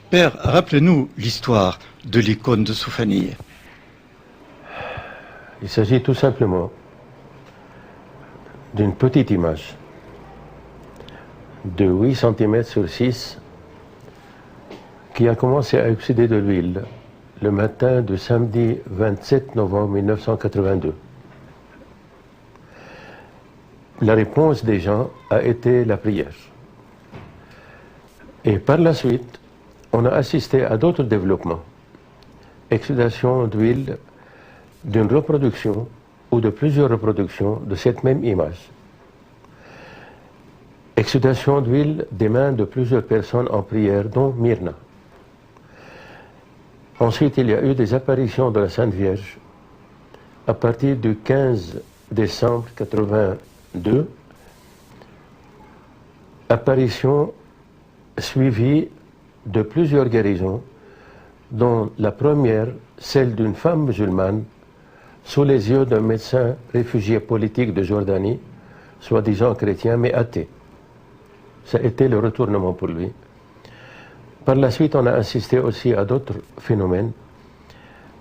Père, rappelez-nous l'histoire de l'icône de Soufani. Il s'agit tout simplement d'une petite image de 8 cm sur 6 qui a commencé à exsuder de l'huile le matin du samedi 27 novembre 1982. La réponse des gens a été la prière. Et par la suite, on a assisté à d'autres développements. Exsudation d'huile d'une reproduction ou de plusieurs reproductions de cette même image. Exsudation d'huile des mains de plusieurs personnes en prière, dont Myrna. Ensuite, il y a eu des apparitions de la Sainte Vierge à partir du 15 décembre 82. Apparition suivie de plusieurs guérisons, dont la première, celle d'une femme musulmane, sous les yeux d'un médecin réfugié politique de Jordanie, soi-disant chrétien mais athée. Ça a été le retournement pour lui. Par la suite, on a assisté aussi à d'autres phénomènes.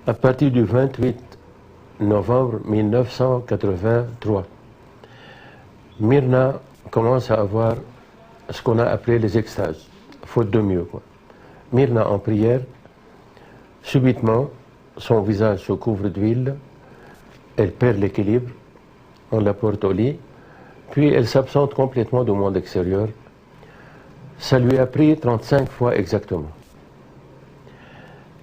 À partir du 28 novembre 1983, Myrna commence à avoir ce qu'on a appelé les extases, faute de mieux, quoi. Myrna en prière, subitement, son visage se couvre d'huile, elle perd l'équilibre, on la porte au lit, puis elle s'absente complètement du monde extérieur. Ça lui a pris 35 fois exactement.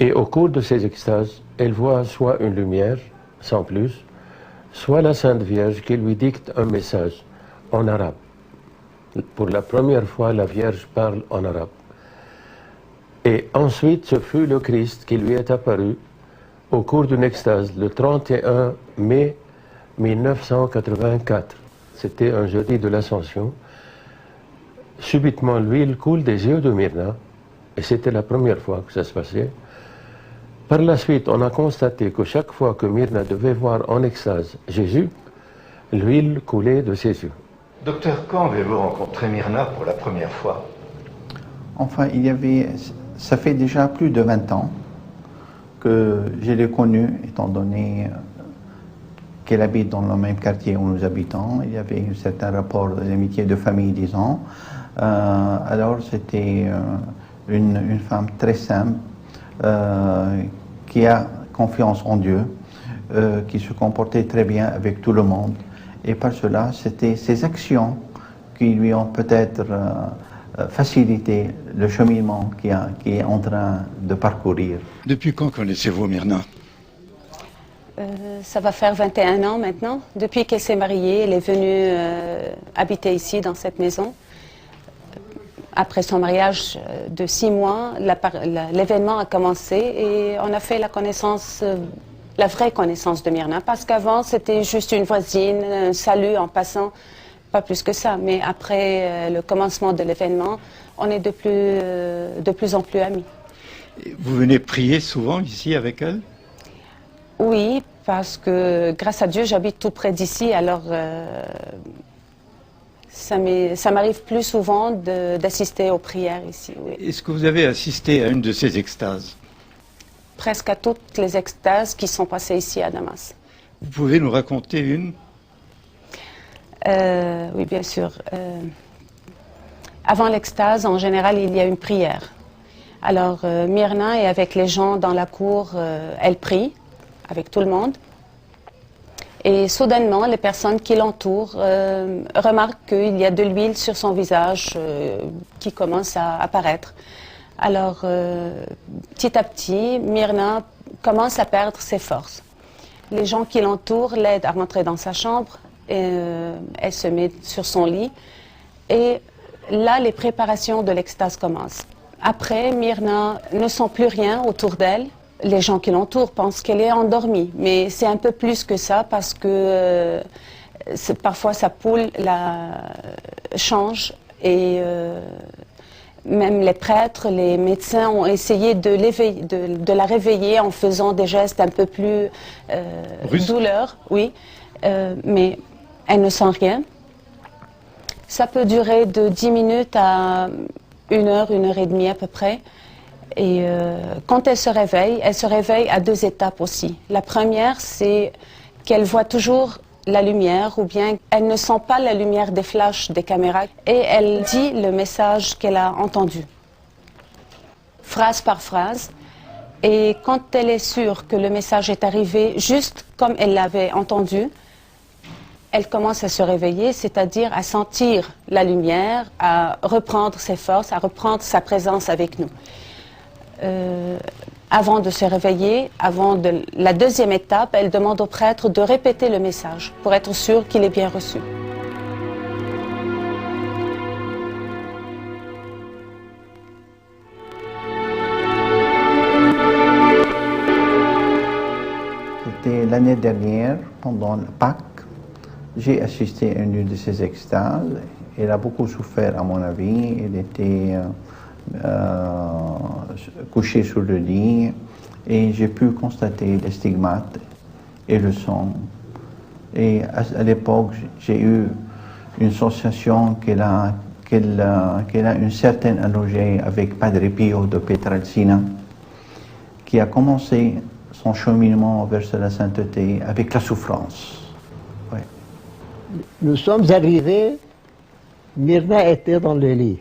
Et au cours de ces extases, elle voit soit une lumière, sans plus, soit la Sainte Vierge qui lui dicte un message en arabe. Pour la première fois, la Vierge parle en arabe. Et ensuite, ce fut le Christ qui lui est apparu au cours d'une extase le 31 mai 1984. C'était un jeudi de l'Ascension. Subitement, l'huile coule des yeux de Myrna, et c'était la première fois que ça se passait. Par la suite, on a constaté que chaque fois que Myrna devait voir en extase Jésus, l'huile coulait de ses yeux. Docteur, quand avez-vous rencontré Myrna pour la première fois? Enfin, ça fait déjà plus de 20 ans que je l'ai connue, étant donné qu'elle habite dans le même quartier où nous habitons. Il y avait un certain rapport d'amitié de famille, disons. Alors, c'était une femme très simple, qui a confiance en Dieu, qui se comportait très bien avec tout le monde. Et par cela, c'était ses actions qui lui ont peut-être facilité le cheminement qui est en train de parcourir. Depuis quand connaissez-vous Myrna? Ça va faire 21 ans maintenant. Depuis qu'elle s'est mariée, elle est venue habiter ici, dans cette maison. Après son mariage de 6 mois, l'événement a commencé et on a fait la connaissance, la vraie connaissance de Myrna. Parce qu'avant, c'était juste une voisine, un salut en passant, pas plus que ça. Mais après le commencement de l'événement, on est de plus en plus amis. Vous venez prier souvent ici avec elle? Oui, parce que grâce à Dieu, j'habite tout près d'ici, alors ça m'arrive plus souvent d'assister aux prières ici. Oui. Est-ce que vous avez assisté à une de ces extases? Presque à toutes les extases qui sont passées ici à Damas. Vous pouvez nous raconter une? Oui, bien sûr. Avant l'extase, en général, il y a une prière. Alors, Myrna est avec les gens dans la cour, elle prie avec tout le monde. Et soudainement, les personnes qui l'entourent remarquent qu'il y a de l'huile sur son visage qui commence à apparaître. Alors, petit à petit, Myrna commence à perdre ses forces. Les gens qui l'entourent l'aident à rentrer dans sa chambre. Elle se met sur son lit. Et là, les préparations de l'extase commencent. Après, Myrna ne sent plus rien autour d'elle. Les gens qui l'entourent pensent qu'elle est endormie, mais c'est un peu plus que ça parce que parfois sa poule change et même les prêtres, les médecins ont essayé de la réveiller en faisant des gestes un peu plus douleurs, oui, mais elle ne sent rien. Ça peut durer de 10 minutes à 1 heure et demie à peu près. Et quand elle se réveille à deux étapes aussi. La première, c'est qu'elle voit toujours la lumière, ou bien elle ne sent pas la lumière des flashs des caméras, et elle dit le message qu'elle a entendu, phrase par phrase. Et quand elle est sûre que le message est arrivé juste comme elle l'avait entendu, elle commence à se réveiller, c'est-à-dire à sentir la lumière, à reprendre ses forces, à reprendre sa présence avec nous. Avant de se réveiller, la deuxième étape, elle demande au prêtre de répéter le message pour être sûre qu'il est bien reçu. C'était l'année dernière, pendant le Pâques, j'ai assisté à une de ces extases. Elle a beaucoup souffert, à mon avis. Elle était couchée sur le lit et j'ai pu constater les stigmates et le sang. Et à l'époque, j'ai eu une sensation qu'elle a une certaine analogie avec Padre Pio de Pietrelcina, qui a commencé son cheminement vers la sainteté avec la souffrance. Ouais. Nous sommes arrivés, Myrna était dans le lit.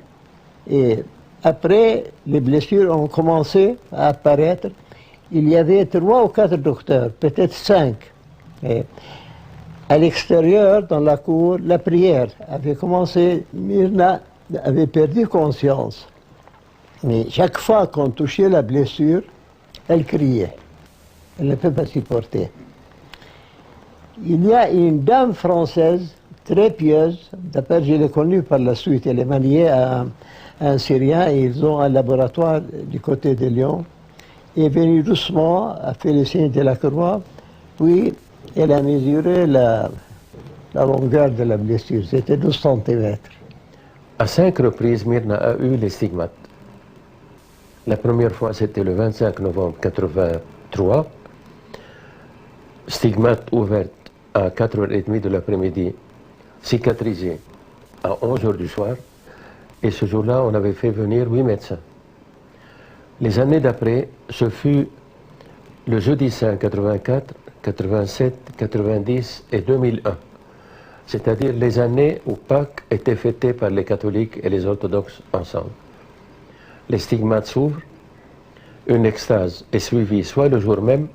Et après, les blessures ont commencé à apparaître. Il y avait 3 ou 4 docteurs, peut-être 5. Et à l'extérieur, dans la cour, la prière avait commencé. Myrna avait perdu conscience. Mais chaque fois qu'on touchait la blessure, elle criait. Elle ne peut pas supporter. Il y a une dame française très pieuse, d'après je l'ai connue par la suite, elle est mariée à un Syrien et ils ont un laboratoire du côté de Lyon. Elle est venue doucement, a fait le signe de la croix, puis elle a mesuré la longueur de la blessure, c'était 12 cm. À 5 reprises, Myrna a eu les stigmates. La première fois, c'était le 25 novembre 1983. Stigmate ouverte à 4h30 de l'après-midi, cicatrisée à 11h du soir. Et ce jour-là, on avait fait venir 8 médecins. Les années d'après, ce fut le jeudi saint 84, 87, 90 et 2001. C'est-à-dire les années où Pâques était fêtée par les catholiques et les orthodoxes ensemble. Les stigmates s'ouvrent, une extase est suivie soit le jour même,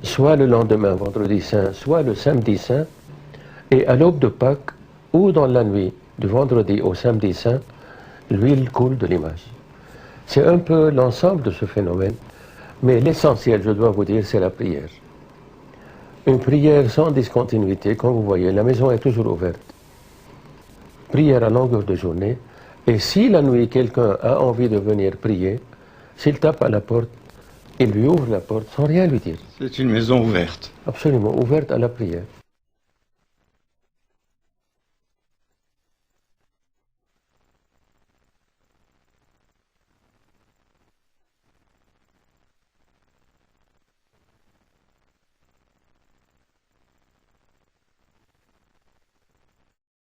soit le lendemain, vendredi saint, soit le samedi saint, et à l'aube de Pâques, ou dans la nuit du vendredi au samedi saint, l'huile coule de l'image. C'est un peu l'ensemble de ce phénomène, mais l'essentiel, je dois vous dire, c'est la prière. Une prière sans discontinuité, comme vous voyez, la maison est toujours ouverte. Prière à longueur de journée, et si la nuit quelqu'un a envie de venir prier, s'il tape à la porte, il lui ouvre la porte sans rien lui dire. C'est une maison ouverte. Absolument, ouverte à la prière.